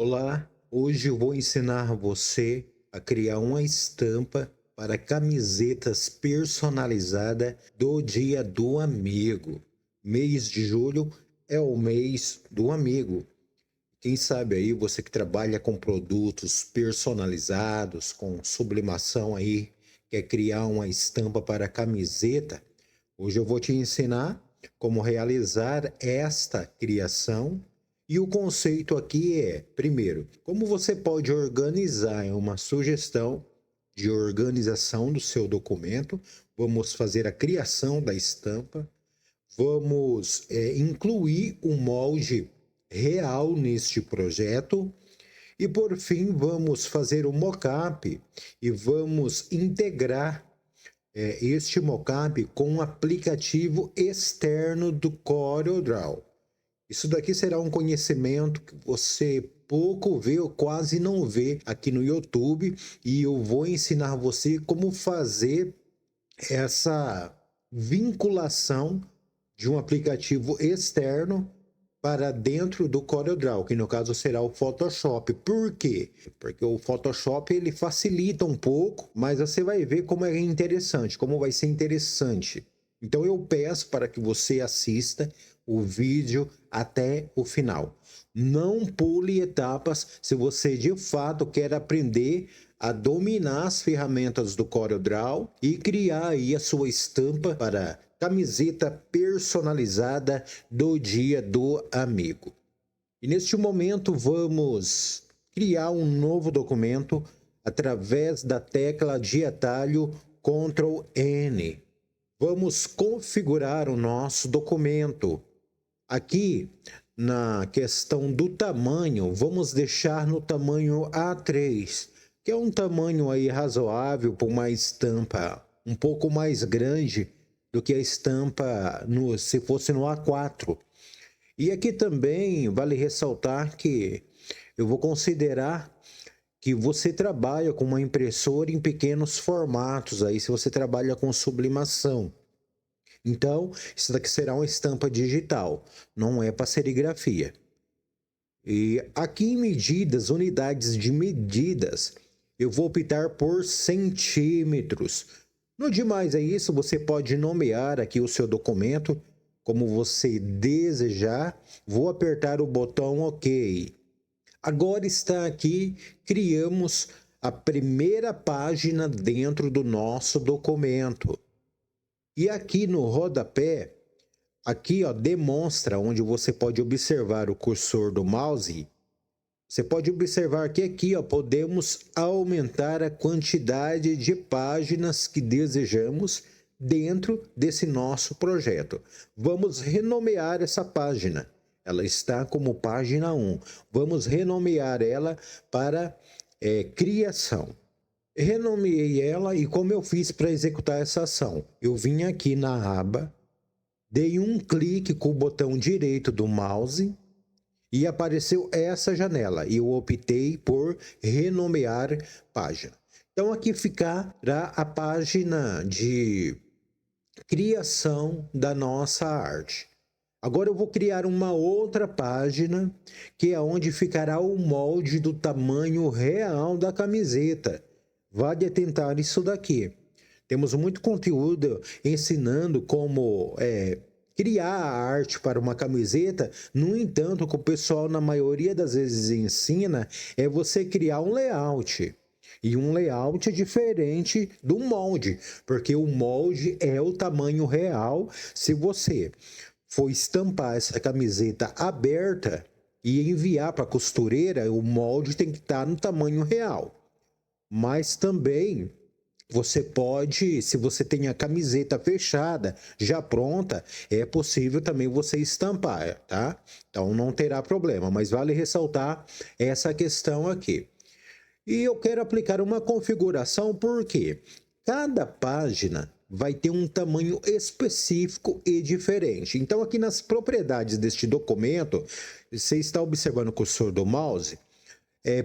Olá, hoje eu vou ensinar você a criar uma estampa para camisetas personalizada do Dia do Amigo. Mês de julho é o mês do amigo. Quem sabe aí você que trabalha com produtos personalizados, com sublimação aí, quer criar uma estampa para camiseta? Hoje eu vou te ensinar como realizar esta criação. E o conceito aqui é, primeiro, como você pode organizar uma sugestão de organização do seu documento. Vamos fazer a criação da estampa. Vamos incluir um molde real neste projeto. E por fim, vamos fazer o mockup e vamos integrar este mockup com um aplicativo externo do CorelDRAW. Isso daqui será um conhecimento que você pouco vê ou quase não vê aqui no YouTube, e eu vou ensinar você como fazer essa vinculação de um aplicativo externo para dentro do CorelDRAW, que no caso será o Photoshop. Por quê? Porque o Photoshop ele facilita um pouco, mas você vai ver como é interessante, como vai ser interessante. Então eu peço para que você assista o vídeo até o final. Não pule etapas se você de fato quer aprender a dominar as ferramentas do CorelDRAW e criar aí a sua estampa para camiseta personalizada do Dia do Amigo. E neste momento vamos criar um novo documento através da tecla de atalho Ctrl N. Vamos configurar o nosso documento. Aqui na questão do tamanho, vamos deixar no tamanho A3, que é um tamanho aí razoável para uma estampa um pouco mais grande do que a estampa se fosse no A4. E aqui também vale ressaltar que eu vou considerar que você trabalha com uma impressora em pequenos formatos, aí se você trabalha com sublimação. Então, isso daqui será uma estampa digital, não é para serigrafia. E aqui em medidas, unidades de medidas, eu vou optar por centímetros. No demais é isso, você pode nomear aqui o seu documento como você desejar. Vou apertar o botão OK. Agora está aqui, criamos a primeira página dentro do nosso documento. E aqui no rodapé, aqui ó, demonstra onde você pode observar o cursor do mouse. Você pode observar que aqui ó, podemos aumentar a quantidade de páginas que desejamos dentro desse nosso projeto. Vamos renomear essa página. Ela está como página 1. Vamos renomear ela para criação. Renomeei ela e como eu fiz para executar essa ação? Eu vim aqui na aba, dei um clique com o botão direito do mouse e apareceu essa janela. E eu optei por renomear página. Então aqui ficará a página de criação da nossa arte. Agora eu vou criar uma outra página, que é onde ficará o molde do tamanho real da camiseta. Vale atentar isso daqui. Temos muito conteúdo ensinando como criar a arte para uma camiseta. No entanto, o que o pessoal na maioria das vezes ensina é você criar um layout. E um layout é diferente do molde, porque o molde é o tamanho real. Se você for estampar essa camiseta aberta e enviar para a costureira, o molde tem que estar no tamanho real. Mas também você pode, se você tem a camiseta fechada, já pronta, é possível também você estampar, tá? Então não terá problema, mas vale ressaltar essa questão aqui. E eu quero aplicar uma configuração porque cada página vai ter um tamanho específico e diferente. Então aqui nas propriedades deste documento, você está observando o cursor do mouse,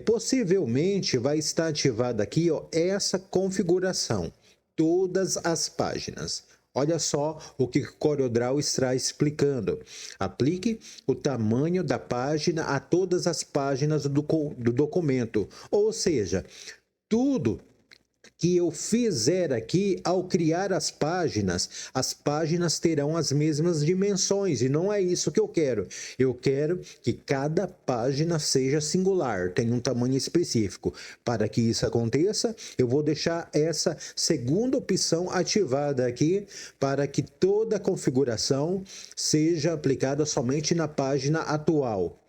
possivelmente vai estar ativada aqui ó, essa configuração, todas as páginas. Olha só o que o CorelDRAW está explicando. Aplique o tamanho da página a todas as páginas do documento. Ou seja, tudo que eu fizer aqui, ao criar as páginas terão as mesmas dimensões, e não é isso que eu quero. Eu quero que cada página seja singular, tenha um tamanho específico. Para que isso aconteça, eu vou deixar essa segunda opção ativada aqui, para que toda a configuração seja aplicada somente na página atual.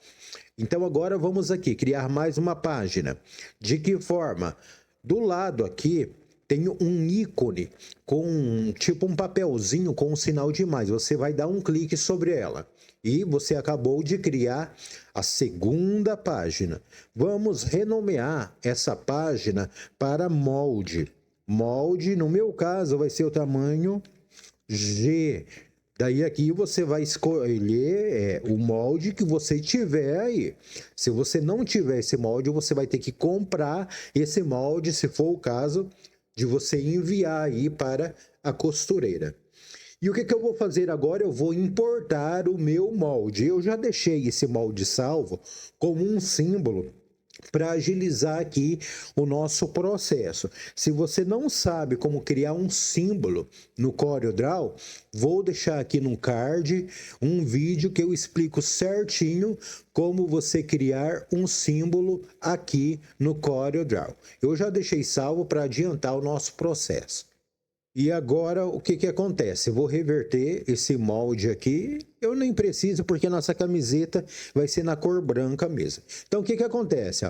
Então agora vamos aqui, criar mais uma página. De que forma? Do lado aqui tem um ícone com tipo um papelzinho com um sinal de mais. Você vai dar um clique sobre ela e você acabou de criar a segunda página. Vamos renomear essa página para molde. Molde, no meu caso, vai ser o tamanho G. Daí aqui você vai escolher o molde que você tiver aí. Se você não tiver esse molde, você vai ter que comprar esse molde, se for o caso de você enviar aí para a costureira. E o que eu vou fazer agora? Eu vou importar o meu molde. Eu já deixei esse molde salvo como um símbolo para agilizar aqui o nosso processo. Se você não sabe como criar um símbolo no CorelDRAW, vou deixar aqui no card um vídeo que eu explico certinho como você criar um símbolo aqui no CorelDRAW. Eu já deixei salvo para adiantar o nosso processo. E agora, o que acontece? Eu vou reverter esse molde aqui. Eu nem preciso, porque nossa camiseta vai ser na cor branca mesmo. Então, o que acontece?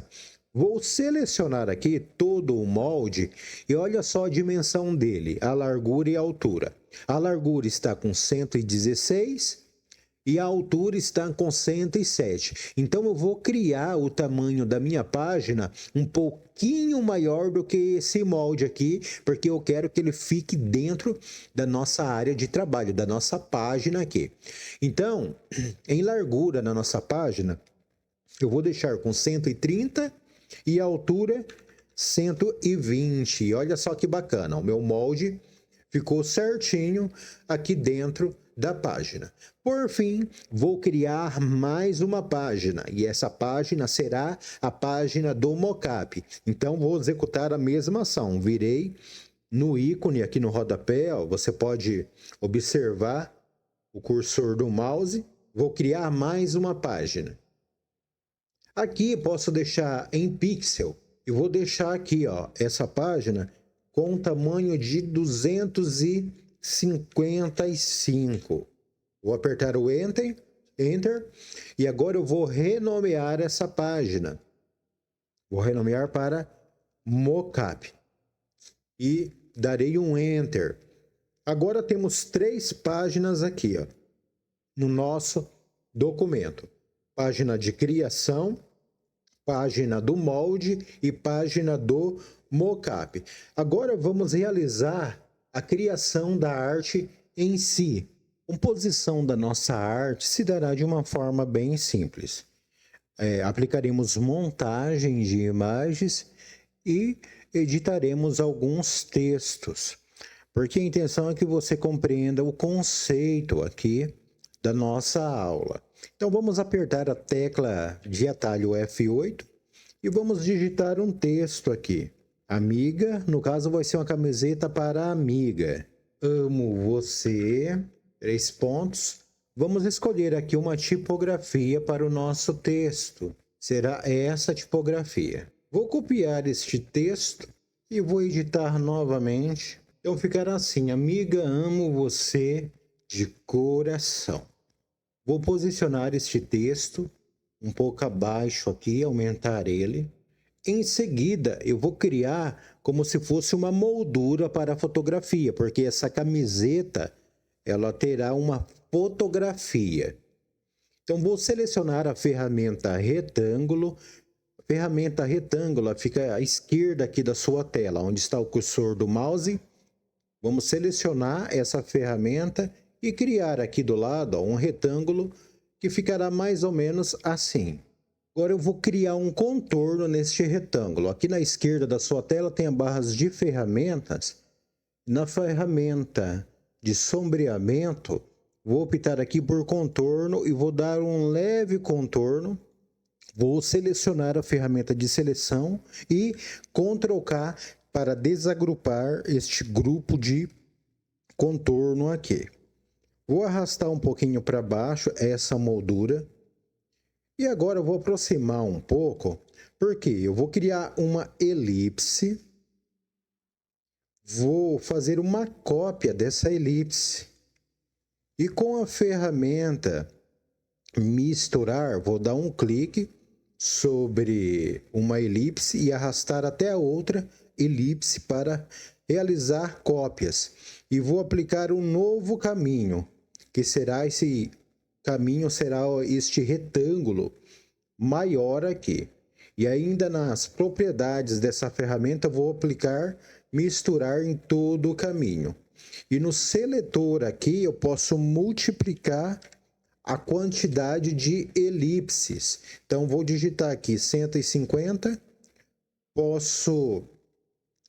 Vou selecionar aqui todo o molde e olha só a dimensão dele, a largura e a altura. A largura está com 116 e a altura está com 107. Então eu vou criar o tamanho da minha página um pouquinho maior do que esse molde aqui, porque eu quero que ele fique dentro da nossa área de trabalho, da nossa página aqui. Então, em largura na nossa página, eu vou deixar com 130 e a altura 120. Olha só que bacana, o meu molde ficou certinho aqui dentro da página. Por fim, vou criar mais uma página e essa página será a página do mockup. Então vou executar a mesma ação. Virei no ícone aqui no rodapé, ó, você pode observar o cursor do mouse. Vou criar mais uma página. Aqui posso deixar em pixel e vou deixar aqui, ó, essa página com um tamanho de 255. Vou apertar o Enter, e agora eu vou renomear essa página. Vou renomear para Mockup e darei um Enter. Agora temos 3 páginas aqui, ó, no nosso documento. Página de criação, página do molde e página do mockup. Agora vamos realizar a criação da arte em si. A composição da nossa arte se dará de uma forma bem simples. Aplicaremos montagens de imagens e editaremos alguns textos, porque a intenção é que você compreenda o conceito aqui da nossa aula. Então vamos apertar a tecla de atalho F8 e vamos digitar um texto aqui. Amiga, no caso vai ser uma camiseta para a amiga. Amo você, 3 pontos. Vamos escolher aqui uma tipografia para o nosso texto. Será essa tipografia. Vou copiar este texto e vou editar novamente. Então ficará assim, amiga, amo você de coração. Vou posicionar este texto um pouco abaixo aqui, aumentar ele. Em seguida, eu vou criar como se fosse uma moldura para a fotografia, porque essa camiseta, ela terá uma fotografia. Então, vou selecionar a ferramenta retângulo. A ferramenta retângulo fica à esquerda aqui da sua tela, onde está o cursor do mouse. Vamos selecionar essa ferramenta e criar aqui do lado, ó, um retângulo que ficará mais ou menos assim. Agora eu vou criar um contorno neste retângulo. Aqui na esquerda da sua tela tem as barras de ferramentas. Na ferramenta de sombreamento, vou optar aqui por contorno e vou dar um leve contorno. Vou selecionar a ferramenta de seleção e Ctrl K para desagrupar este grupo de contorno aqui. Vou arrastar um pouquinho para baixo essa moldura. E agora eu vou aproximar um pouco, porque eu vou criar uma elipse. Vou fazer uma cópia dessa elipse. E com a ferramenta misturar, vou dar um clique sobre uma elipse e arrastar até a outra elipse para realizar cópias. E vou aplicar um novo caminho, que será esse caminho, será este retângulo maior aqui. E ainda nas propriedades dessa ferramenta vou aplicar misturar em todo o caminho. E no seletor aqui eu posso multiplicar a quantidade de elipses. Então vou digitar aqui 150, posso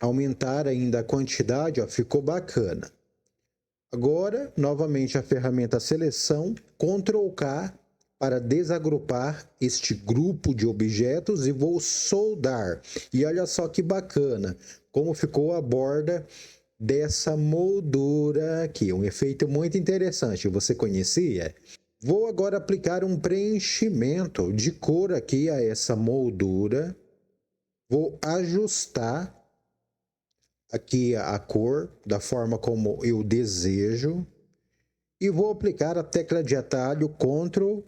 aumentar ainda a quantidade, ó, ficou bacana. Agora, novamente a ferramenta seleção, Ctrl K para desagrupar este grupo de objetos e vou soldar. E olha só que bacana, como ficou a borda dessa moldura aqui, um efeito muito interessante, você conhecia? Vou agora aplicar um preenchimento de cor aqui a essa moldura. Vou ajustar aqui a cor da forma como eu desejo. E vou aplicar a tecla de atalho Ctrl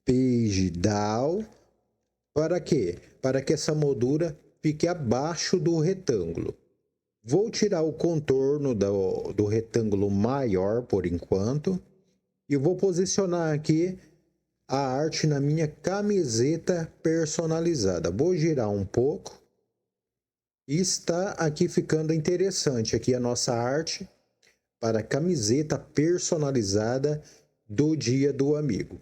Page Down. Para quê? Para que essa moldura fique abaixo do retângulo. Vou tirar o contorno do retângulo maior por enquanto. E vou posicionar aqui a arte na minha camiseta personalizada. Vou girar um pouco. E está aqui ficando interessante aqui a nossa arte para camiseta personalizada do Dia do Amigo.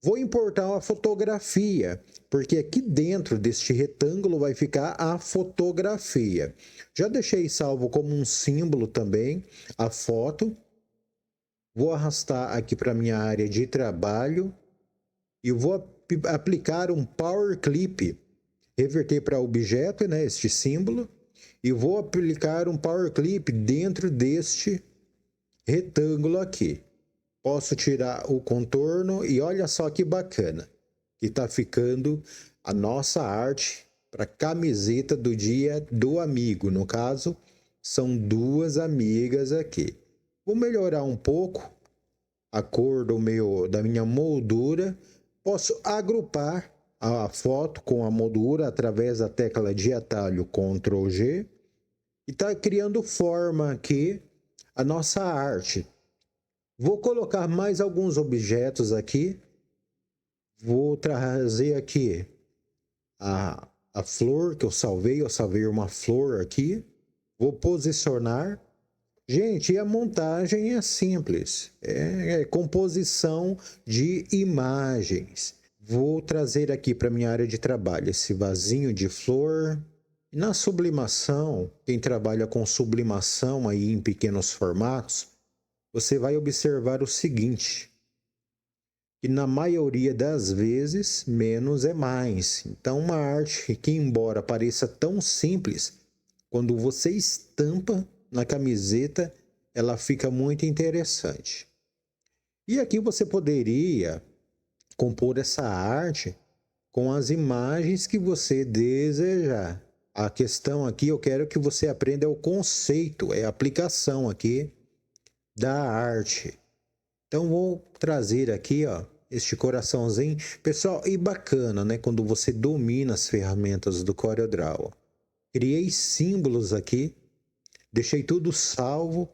Vou importar uma fotografia, porque aqui dentro deste retângulo vai ficar a fotografia. Já deixei salvo como um símbolo também a foto. Vou arrastar aqui para minha área de trabalho e vou aplicar um Power Clip, reverter para objeto, né, este símbolo, e vou aplicar um Power Clip dentro deste retângulo aqui. Posso tirar o contorno e olha só que bacana que está ficando a nossa arte para camiseta do Dia do Amigo. No caso, são duas amigas aqui. Vou melhorar um pouco a cor da minha moldura. Posso agrupar a foto com a moldura através da tecla de atalho Ctrl G. E está criando forma aqui a nossa arte. Vou colocar mais alguns objetos aqui. Vou trazer aqui a flor que eu salvei uma flor aqui. Vou posicionar. Gente, e a montagem é simples, é composição de imagens. Vou trazer aqui para minha área de trabalho esse vasinho de flor. Na sublimação, quem trabalha com sublimação aí em pequenos formatos, você vai observar o seguinte, que na maioria das vezes, menos é mais. Então, uma arte que, embora pareça tão simples, quando você estampa na camiseta, ela fica muito interessante. E aqui você poderia compor essa arte com as imagens que você desejar. A questão aqui, eu quero que você aprenda o conceito, a aplicação aqui da arte. Então, vou trazer aqui, ó, este coraçãozinho. Pessoal, e bacana, né? Quando você domina as ferramentas do CorelDRAW. Criei símbolos aqui. Deixei tudo salvo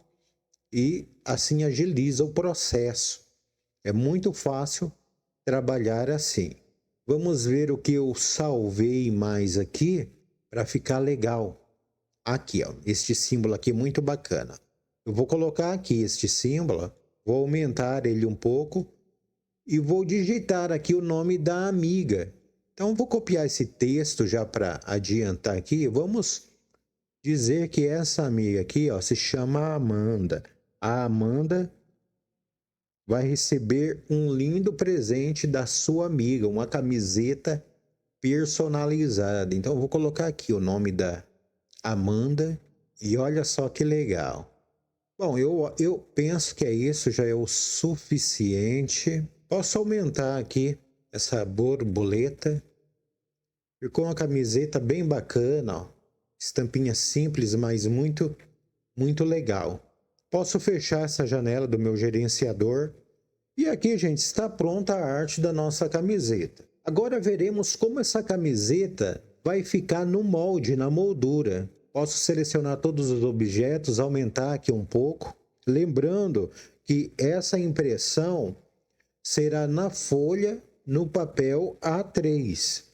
e assim agiliza o processo. É muito fácil trabalhar assim. Vamos ver o que eu salvei mais aqui para ficar legal. Aqui, ó, este símbolo aqui é muito bacana. Eu vou colocar aqui este símbolo, vou aumentar ele um pouco e vou digitar aqui o nome da amiga. Então, vou copiar esse texto já para adiantar aqui. Vamos dizer que essa amiga aqui, ó, se chama Amanda. a Amanda vai receber um lindo presente da sua amiga, uma camiseta personalizada. Então, eu vou colocar aqui o nome da Amanda e olha só que legal. Bom, eu penso que isso já é o suficiente. Posso aumentar aqui essa borboleta. Ficou uma camiseta bem bacana, ó. Estampinha simples, mas muito legal. Posso fechar essa janela do meu gerenciador. E aqui, gente, está pronta a arte da nossa camiseta. Agora veremos como essa camiseta vai ficar no molde, na moldura. Posso selecionar todos os objetos, aumentar aqui um pouco. Lembrando que essa impressão será na folha, no papel A3.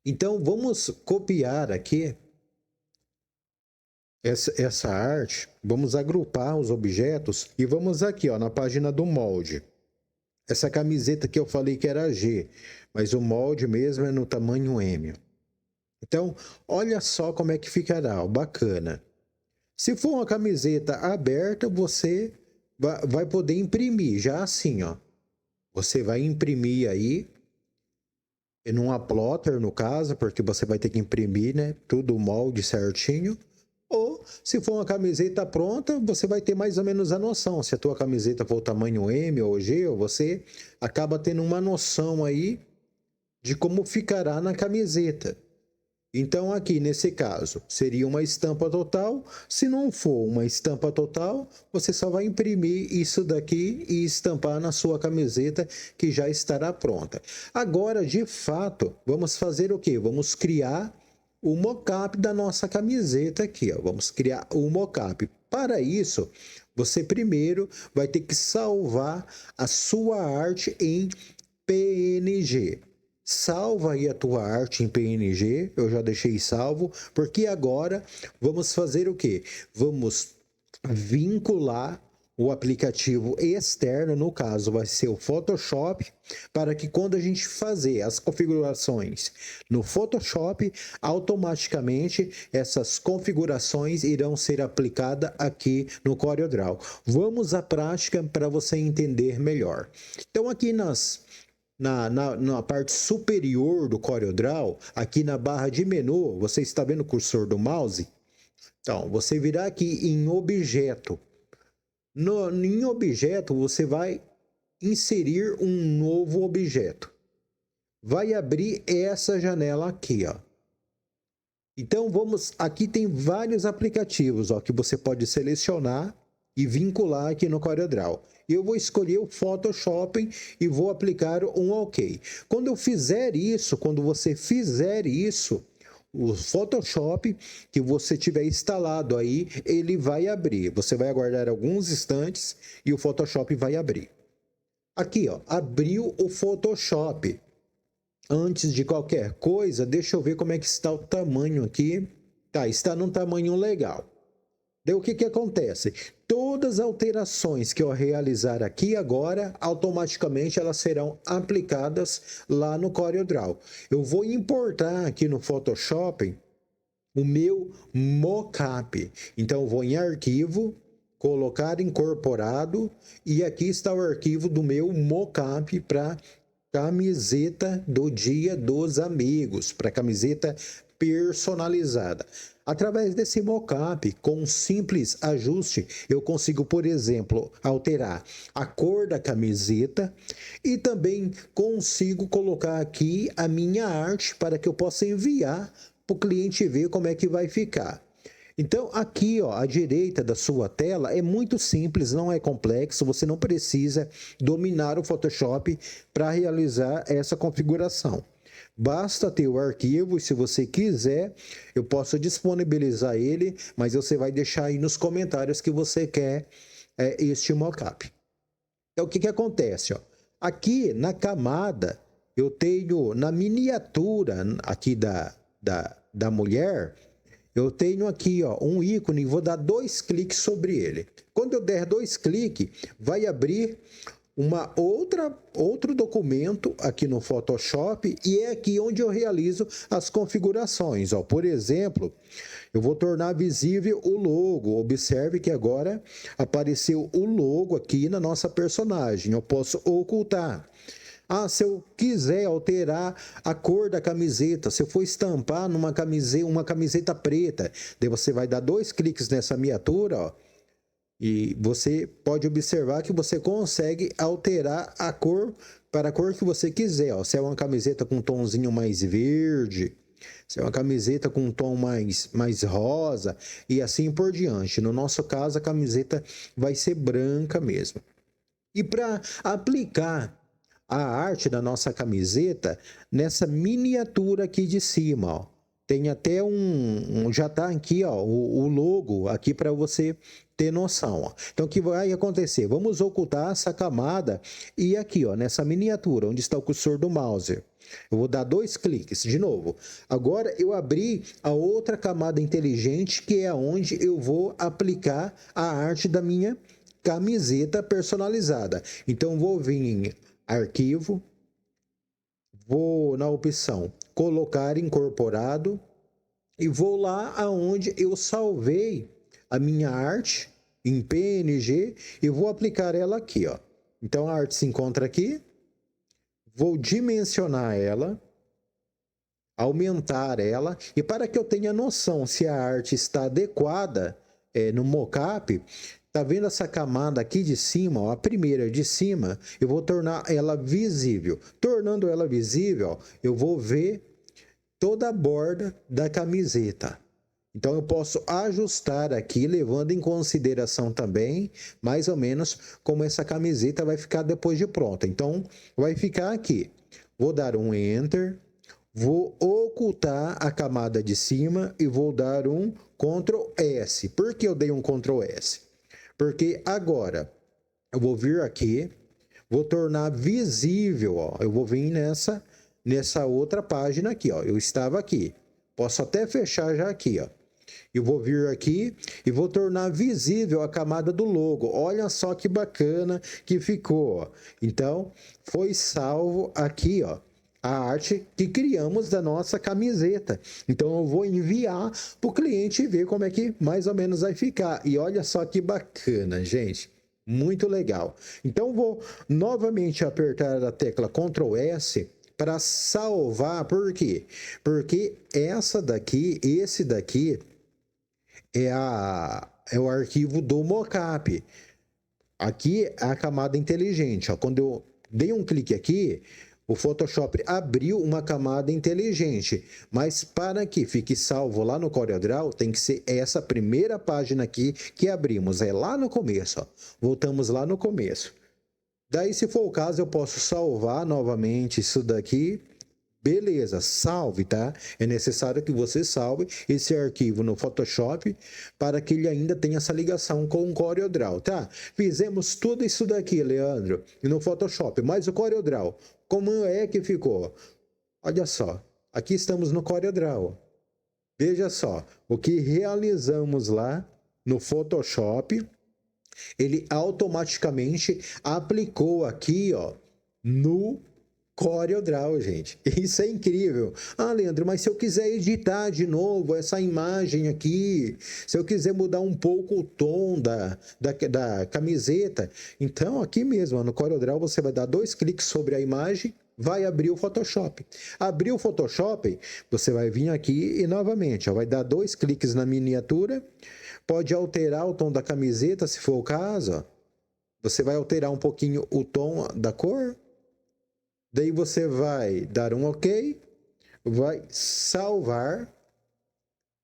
Então, vamos copiar aqui essa arte, vamos agrupar os objetos e vamos aqui, ó, na página do molde. Essa camiseta que eu falei que era G, mas o molde mesmo é no tamanho M. Então, olha só como é que ficará, ó, bacana. Se for uma camiseta aberta, você vai poder imprimir, já assim, ó. Você vai imprimir aí, num plotter, no caso, porque você vai ter que imprimir, né, tudo o molde certinho. Ou, se for uma camiseta pronta, você vai ter mais ou menos a noção. Se a tua camiseta for o tamanho M ou G, você acaba tendo uma noção aí de como ficará na camiseta. Então, aqui, nesse caso, seria uma estampa total. Se não for uma estampa total, você só vai imprimir isso daqui e estampar na sua camiseta, que já estará pronta. Agora, de fato, vamos fazer o quê? Vamos criar o mockup da nossa camiseta aqui, ó. Vamos criar o mockup. Para isso, você primeiro vai ter que salvar a sua arte em PNG. Salva aí a tua arte em PNG, eu já deixei salvo, porque agora vamos fazer o quê? Vamos vincular o aplicativo externo, no caso vai ser o Photoshop, para que quando a gente fazer as configurações no Photoshop, automaticamente essas configurações irão ser aplicadas aqui no CorelDRAW. Vamos à prática para você entender melhor. Então aqui na parte superior do CorelDRAW, aqui na barra de menu, você está vendo o cursor do mouse? Então, você virá aqui em objeto. Em objeto, você vai inserir um novo objeto. Vai abrir essa janela aqui, ó. Então, aqui tem vários aplicativos, ó, que você pode selecionar e vincular aqui no CorelDRAW. Eu vou escolher o Photoshop e vou aplicar um OK. Quando eu fizer isso, quando você fizer isso, o Photoshop que você tiver instalado aí, ele vai abrir. Você vai aguardar alguns instantes e o Photoshop vai abrir. Aqui, ó, abriu o Photoshop. Antes de qualquer coisa, deixa eu ver como é que está o tamanho aqui. Tá, está num tamanho legal. Daí o que acontece? Todas as alterações que eu realizar aqui agora, automaticamente elas serão aplicadas lá no CorelDRAW. Eu vou importar aqui no Photoshop o meu mockup. Então eu vou em arquivo, colocar incorporado e aqui está o arquivo do meu mockup para camiseta do Dia dos Amigos, para camiseta personalizada. Através desse mockup, com um simples ajuste, eu consigo, por exemplo, alterar a cor da camiseta e também consigo colocar aqui a minha arte para que eu possa enviar para o cliente ver como é que vai ficar. Então, aqui, ó, à direita da sua tela é muito simples, não é complexo, você não precisa dominar o Photoshop para realizar essa configuração. Basta ter o arquivo e se você quiser, eu posso disponibilizar ele, mas você vai deixar aí nos comentários que você quer este mockup. Então, o que acontece? Ó? Aqui na camada, eu tenho na miniatura aqui da mulher, eu tenho aqui, ó, um ícone, vou dar 2 cliques sobre ele. Quando eu der 2 cliques, vai abrir outro documento aqui no Photoshop, e é aqui onde eu realizo as configurações. Ó. Por exemplo, eu vou tornar visível o logo. Observe que agora apareceu o logo aqui na nossa personagem. Eu posso ocultar. Se eu quiser alterar a cor da camiseta, se eu for estampar uma camiseta preta, daí você vai dar 2 cliques nessa miniatura, ó, e você pode observar que você consegue alterar a cor para a cor que você quiser. Ó. Se é uma camiseta com um tomzinho mais verde, se é uma camiseta com um tom mais rosa e assim por diante. No nosso caso, a camiseta vai ser branca mesmo. E para aplicar a arte da nossa camiseta nessa miniatura aqui de cima, ó. Tem até já tá aqui, ó, o logo aqui para você ter noção, ó. Então o que vai acontecer? Vamos ocultar essa camada e aqui, ó, nessa miniatura onde está o cursor do mouse. Eu vou dar 2 cliques de novo. Agora eu abri a outra camada inteligente, que é onde eu vou aplicar a arte da minha camiseta personalizada. Então vou vir em arquivo, vou na opção colocar incorporado e vou lá aonde eu salvei a minha arte em PNG e vou aplicar ela aqui, ó. Então a arte se encontra aqui, vou dimensionar ela, aumentar ela, e para que eu tenha noção se a arte está adequada no mockup, tá vendo essa camada aqui de cima, ó, a primeira de cima, eu vou tornar ela visível. Tornando ela visível, ó, eu vou ver toda a borda da camiseta. Então eu posso ajustar aqui, levando em consideração também, mais ou menos, como essa camiseta vai ficar depois de pronta. Então vai ficar aqui. Vou dar um Enter, vou ocultar a camada de cima e vou dar um Ctrl S. Por que eu dei um Ctrl S? Porque agora eu vou vir aqui, vou tornar visível, ó. Eu vou vir nessa outra página aqui, ó. Eu estava aqui. Posso até fechar já aqui, ó. Eu vou vir aqui e vou tornar visível a camada do logo. Olha só que bacana que ficou, ó. Então, foi salvo aqui, ó, a arte que criamos da nossa camiseta. Então eu vou enviar para o cliente ver como é que mais ou menos vai ficar. E olha só que bacana, gente. Muito legal. Então vou novamente apertar a tecla Ctrl S para salvar. Por quê? Porque esse daqui é o arquivo do mockup. Aqui é a camada inteligente. Ó. Quando eu dei um clique aqui, o Photoshop abriu uma camada inteligente, mas para que fique salvo lá no CorelDRAW, tem que ser essa primeira página aqui que abrimos, é lá no começo, ó. Voltamos lá no começo. Daí, se for o caso, eu posso salvar novamente isso daqui. Beleza, salve, tá? É necessário que você salve esse arquivo no Photoshop para que ele ainda tenha essa ligação com o CorelDRAW, tá? Fizemos tudo isso daqui, Leandro, no Photoshop, mas o CorelDRAW, como é que ficou? Olha só, aqui estamos no CorelDRAW. Veja só, o que realizamos lá no Photoshop, ele automaticamente aplicou aqui, ó, no CorelDRAW, gente. Isso é incrível. Leandro, mas se eu quiser editar de novo essa imagem aqui, se eu quiser mudar um pouco o tom da camiseta, então aqui mesmo, no CorelDRAW, você vai dar 2 cliques sobre a imagem, vai abrir o Photoshop. Abriu o Photoshop, você vai vir aqui e novamente, ó, vai dar 2 cliques na miniatura, pode alterar o tom da camiseta, se for o caso, ó. Você vai alterar um pouquinho o tom da cor. Daí você vai dar um OK, vai salvar.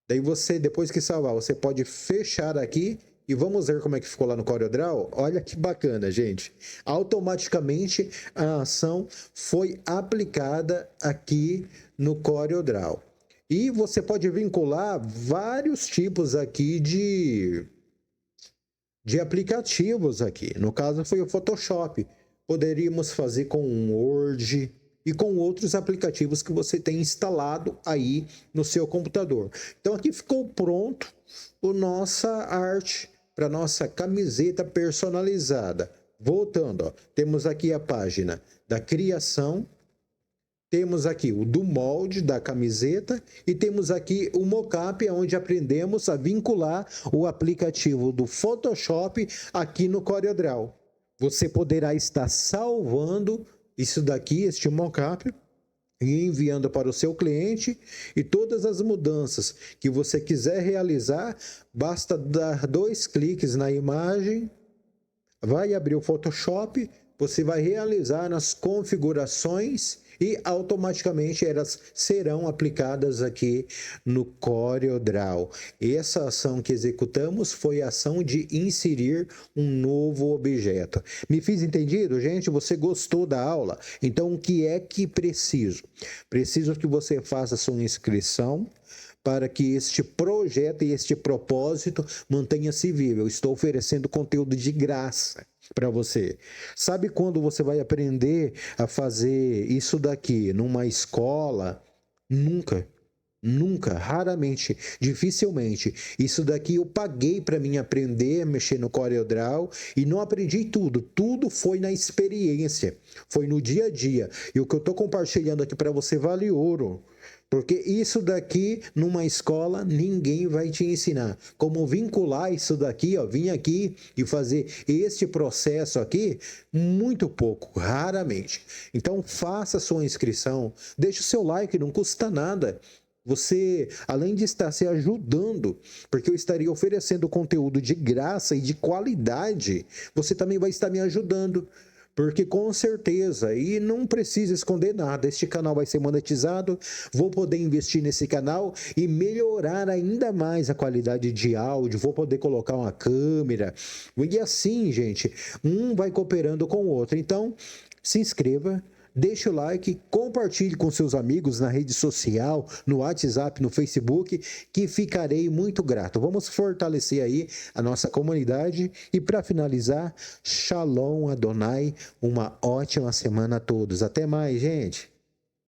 Daí você, depois que salvar, você pode fechar aqui e vamos ver como é que ficou lá no CorelDRAW. Olha que bacana, gente. Automaticamente a ação foi aplicada aqui no CorelDRAW. E você pode vincular vários tipos aqui de aplicativos aqui. No caso foi o Photoshop. Poderíamos fazer com o Word e com outros aplicativos que você tem instalado aí no seu computador. Então aqui ficou pronto a nossa arte para nossa camiseta personalizada. voltando, ó, temos aqui a página da criação, temos aqui o do molde da camiseta e temos aqui o mockup, onde aprendemos a vincular o aplicativo do Photoshop aqui no CorelDRAW. Você poderá estar salvando isso daqui, este mockup, e enviando para o seu cliente, e todas as mudanças que você quiser realizar, basta dar 2 cliques na imagem, vai abrir o Photoshop, você vai realizar as configurações e automaticamente elas serão aplicadas aqui no CorelDRAW. Essa ação que executamos foi a ação de inserir um novo objeto. Me fiz entendido, gente? Você gostou da aula? Então, o que é que preciso? Preciso que você faça sua inscrição para que este projeto e este propósito mantenha-se vivo. Eu estou oferecendo conteúdo de graça para você. Sabe quando você vai aprender a fazer isso daqui numa escola? Nunca. Nunca, raramente, dificilmente. Isso daqui eu paguei para mim aprender a mexer no CorelDRAW e não aprendi tudo. Tudo foi na experiência, foi no dia a dia. E o que eu estou compartilhando aqui para você vale ouro. Porque isso daqui, numa escola, ninguém vai te ensinar. Como vincular isso daqui, ó, vir aqui e fazer este processo aqui, muito pouco, raramente. Então, faça sua inscrição, deixe o seu like, não custa nada. Você, além de estar se ajudando, porque eu estaria oferecendo conteúdo de graça e de qualidade, você também vai estar me ajudando. Porque com certeza, e não precisa esconder nada, este canal vai ser monetizado, vou poder investir nesse canal e melhorar ainda mais a qualidade de áudio, vou poder colocar uma câmera, e assim, gente, um vai cooperando com o outro. Então, se inscreva, deixe o like, compartilhe com seus amigos na rede social, no WhatsApp, no Facebook, que ficarei muito grato. Vamos fortalecer aí a nossa comunidade e para finalizar, Shalom Adonai, uma ótima semana a todos. Até mais, gente!